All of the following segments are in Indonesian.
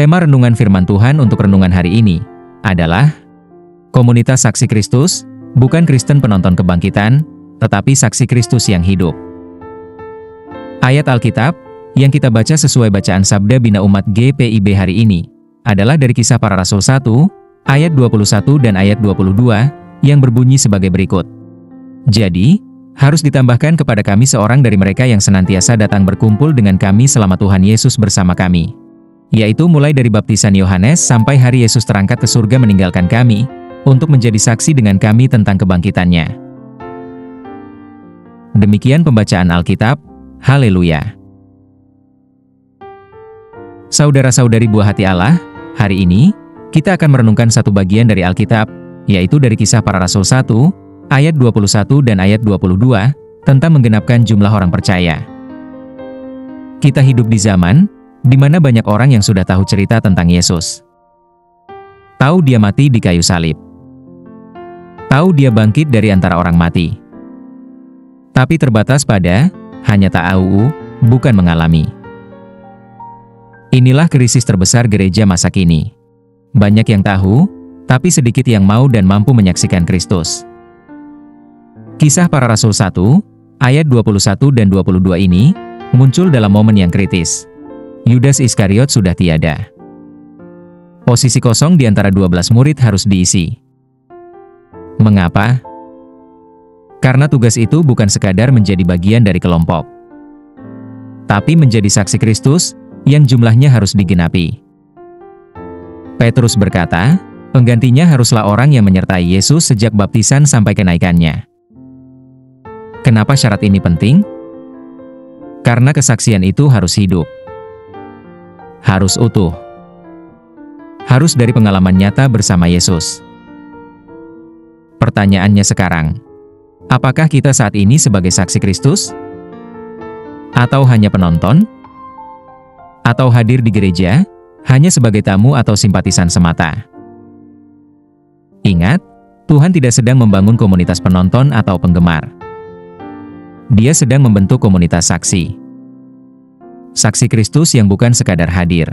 Tema renungan firman Tuhan untuk renungan hari ini adalah Komunitas Saksi Kristus, bukan Kristen penonton kebangkitan, tetapi saksi Kristus yang hidup. Ayat Alkitab yang kita baca sesuai bacaan Sabda Bina Umat GPIB hari ini adalah dari Kisah Para Rasul 1, ayat 21 dan ayat 22, yang berbunyi sebagai berikut. Jadi, harus ditambahkan kepada kami seorang dari mereka yang senantiasa datang berkumpul dengan kami selama Tuhan Yesus bersama kami. Yaitu mulai dari baptisan Yohanes sampai hari Yesus terangkat ke surga meninggalkan kami, untuk menjadi saksi dengan kami tentang kebangkitannya. Demikian pembacaan Alkitab. Haleluya. Saudara-saudari buah hati Allah, hari ini, kita akan merenungkan satu bagian dari Alkitab, yaitu dari Kisah Para Rasul 1, ayat 21 dan ayat 22, tentang menggenapkan jumlah orang percaya. Kita hidup di zaman di mana banyak orang yang sudah tahu cerita tentang Yesus. Tahu dia mati di kayu salib. Tahu dia bangkit dari antara orang mati. Tapi terbatas pada hanya tahu, bukan mengalami. Inilah krisis terbesar gereja masa kini. Banyak yang tahu, tapi sedikit yang mau dan mampu menyaksikan Kristus. Kisah Para Rasul 1, ayat 21 dan 22 ini muncul dalam momen yang kritis. Yudas Iskariot sudah tiada. Posisi kosong di antara 12 murid harus diisi. Mengapa? Karena tugas itu bukan sekadar menjadi bagian dari kelompok, tapi menjadi saksi Kristus yang jumlahnya harus digenapi. Petrus berkata, penggantinya haruslah orang yang menyertai Yesus sejak baptisan sampai kenaikannya. Kenapa syarat ini penting? Karena kesaksian itu harus hidup. Harus utuh. Harus dari pengalaman nyata bersama Yesus. Pertanyaannya sekarang, apakah kita saat ini sebagai saksi Kristus? Atau hanya penonton? Atau hadir di gereja, hanya sebagai tamu atau simpatisan semata? Ingat, Tuhan tidak sedang membangun komunitas penonton atau penggemar. Dia sedang membentuk komunitas saksi. Saksi Kristus yang bukan sekadar hadir.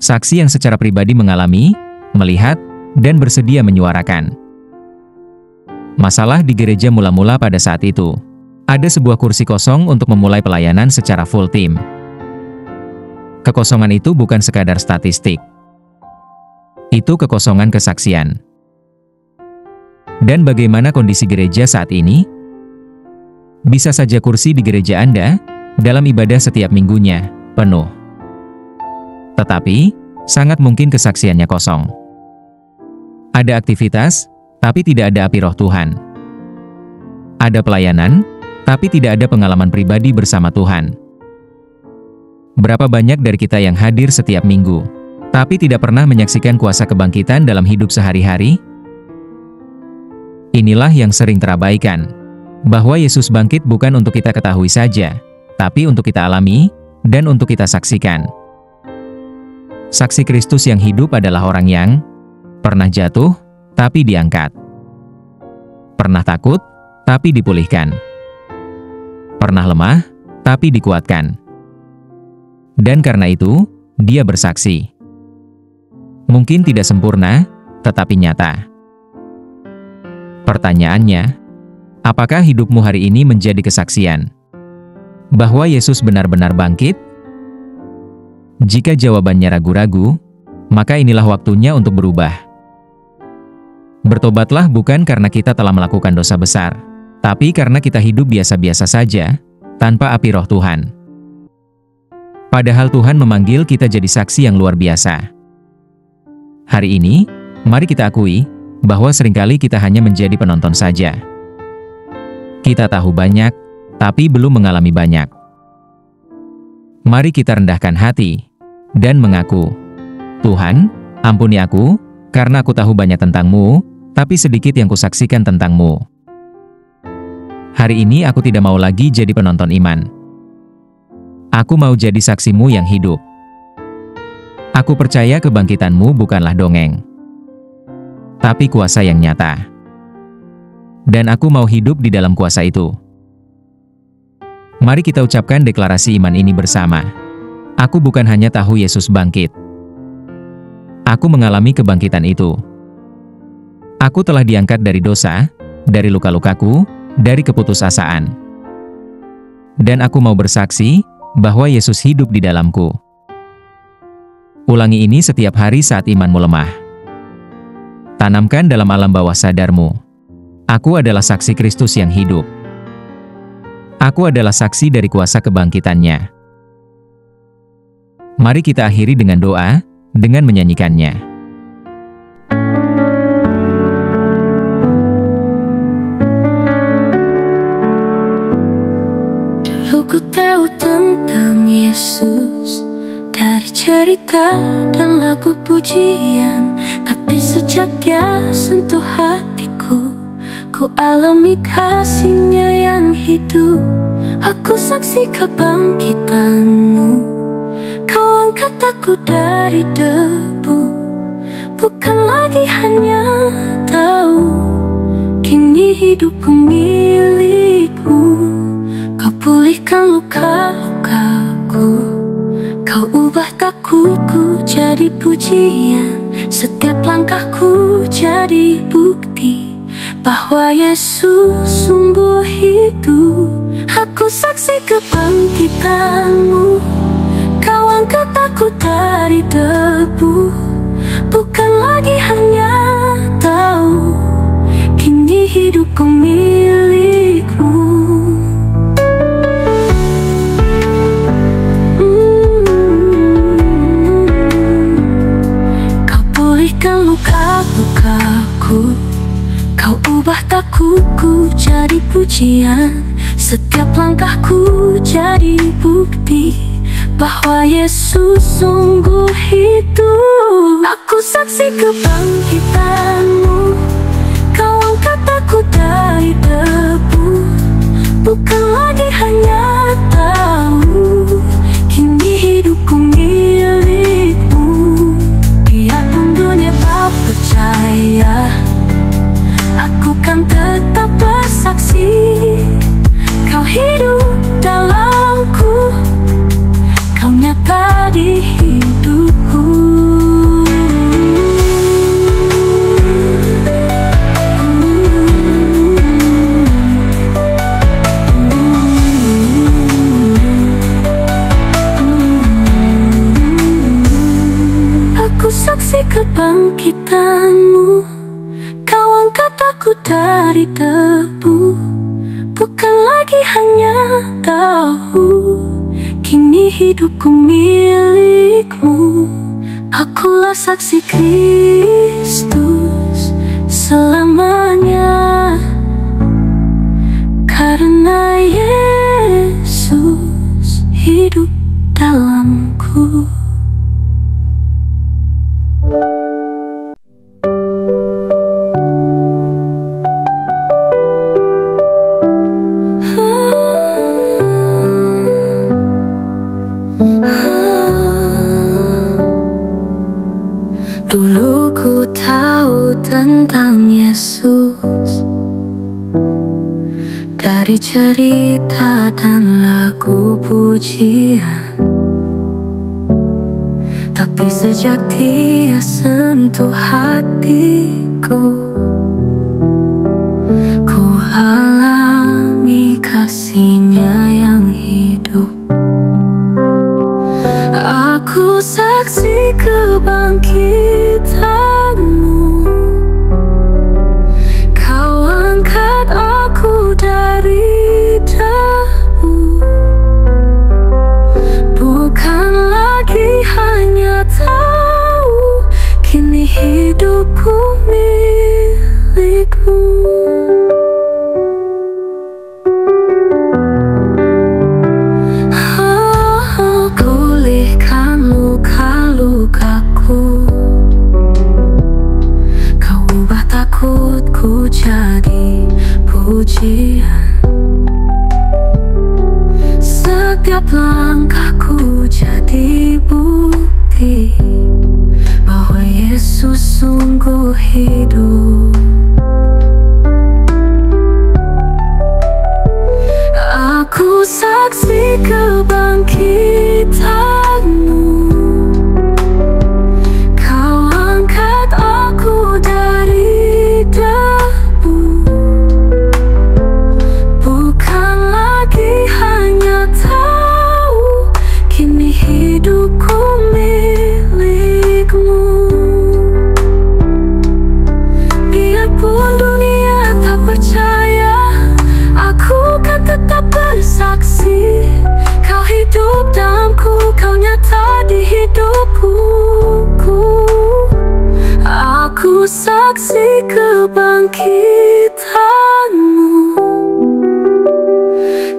Saksi yang secara pribadi mengalami, melihat, dan bersedia menyuarakan. Masalah di gereja mula-mula pada saat itu. Ada sebuah kursi kosong untuk memulai pelayanan secara full tim. Kekosongan itu bukan sekadar statistik. Itu kekosongan kesaksian. Dan bagaimana kondisi gereja saat ini? Bisa saja kursi di gereja Anda dalam ibadah setiap minggunya penuh. Tetapi, sangat mungkin kesaksiannya kosong. Ada aktivitas, tapi tidak ada api Roh Tuhan. Ada pelayanan, tapi tidak ada pengalaman pribadi bersama Tuhan. Berapa banyak dari kita yang hadir setiap minggu, tapi tidak pernah menyaksikan kuasa kebangkitan dalam hidup sehari-hari? Inilah yang sering terabaikan, bahwa Yesus bangkit bukan untuk kita ketahui saja, tapi untuk kita alami, dan untuk kita saksikan. Saksi Kristus yang hidup adalah orang yang pernah jatuh, tapi diangkat. Pernah takut, tapi dipulihkan. Pernah lemah, tapi dikuatkan. Dan karena itu, dia bersaksi. Mungkin tidak sempurna, tetapi nyata. Pertanyaannya, apakah hidupmu hari ini menjadi kesaksian bahwa Yesus benar-benar bangkit? Jika jawabannya ragu-ragu, maka inilah waktunya untuk berubah. Bertobatlah bukan karena kita telah melakukan dosa besar, tapi karena kita hidup biasa-biasa saja, tanpa api Roh Tuhan. Padahal Tuhan memanggil kita jadi saksi yang luar biasa. Hari ini, mari kita akui bahwa seringkali kita hanya menjadi penonton saja. Kita tahu banyak, tapi belum mengalami banyak. Mari kita rendahkan hati dan mengaku, Tuhan, ampuni aku, karena aku tahu banyak tentang-Mu, tapi sedikit yang kusaksikan tentang-Mu. Hari ini aku tidak mau lagi jadi penonton iman. Aku mau jadi saksi-Mu yang hidup. Aku percaya kebangkitan-Mu bukanlah dongeng, tapi kuasa yang nyata. Dan aku mau hidup di dalam kuasa itu. Mari kita ucapkan deklarasi iman ini bersama. Aku bukan hanya tahu Yesus bangkit. Aku mengalami kebangkitan itu. Aku telah diangkat dari dosa, dari luka-lukaku, dari keputusasaan. Dan aku mau bersaksi bahwa Yesus hidup di dalamku. Ulangi ini setiap hari saat imanmu lemah. Tanamkan dalam alam bawah sadarmu. Aku adalah saksi Kristus yang hidup. Aku adalah saksi dari kuasa kebangkitannya. Mari kita akhiri dengan doa, dengan menyanyikannya. Dulu ku tahu tentang Yesus dari cerita dan lagu pujian, tapi sejak Dia sentuh hatiku, ku alami kasih-Nya yang hidup. Aku saksi kebangkitan-Mu, Kau angkat aku dari debu. Bukan lagi hanya tahu, kini hidupku milik-Mu. Kau pulihkan luka-lukaku, Kau ubah takutku jadi pujian. Setiap langkahku jadi bukti bahwa Yesus sungguh hidup. Aku saksi kebangkitan-Mu, Kau angkat aku dari debu. Bukan lagi hanya tahu, kini hidupku milik-Mu. Kau pulihkan luka-lukaku, Kau ubah takutku jadi pujian. Setiap langkahku jadi bukti bahwa Yesus sungguh hidup. Aku saksi kebangkitan-Mu, Kau angkat aku dari debu. Bukan lagi hanya tahu, kini hidupku milik-Mu. Biarpun dunia tak percaya, aku kan tetap bersaksi. Kau hidup dalamku, Kau nyata di hidupku. Aku saksi kebangkitan-Mu, Kau angkat aku dari debu. Bukan lagi hanya tahu, kini hidupku milik-Mu. Akulah saksi Kristus selamanya, karena Yesus hidup dalamku. Dulu ku tahu tentang Yesus dari cerita dan lagu pujian, tapi sejak Dia sentuh hatiku, ku alami kasih-Nya yang hidup. Aku saksi kebangkitan-Mu, Kau angkat aku dari debu. Bukan lagi hanya tahu, kini hidupku milik-Mu. Pulihkan luka-lukaku, Kau ubah takutku jadi pujian. Setiap langkahku jadi bukti bahwa Yesus sungguh hidup. Aku saksi kebangkitan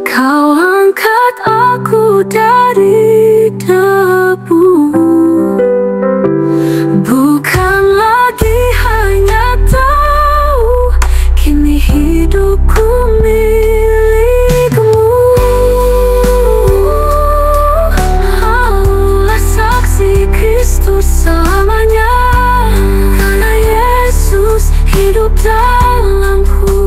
Kau angkat aku dari debu, bukan lagi hanya tahu, kini hidupku milikmu. Aulah saksi Kristus selamanya, karena Yesus hidup dalamku.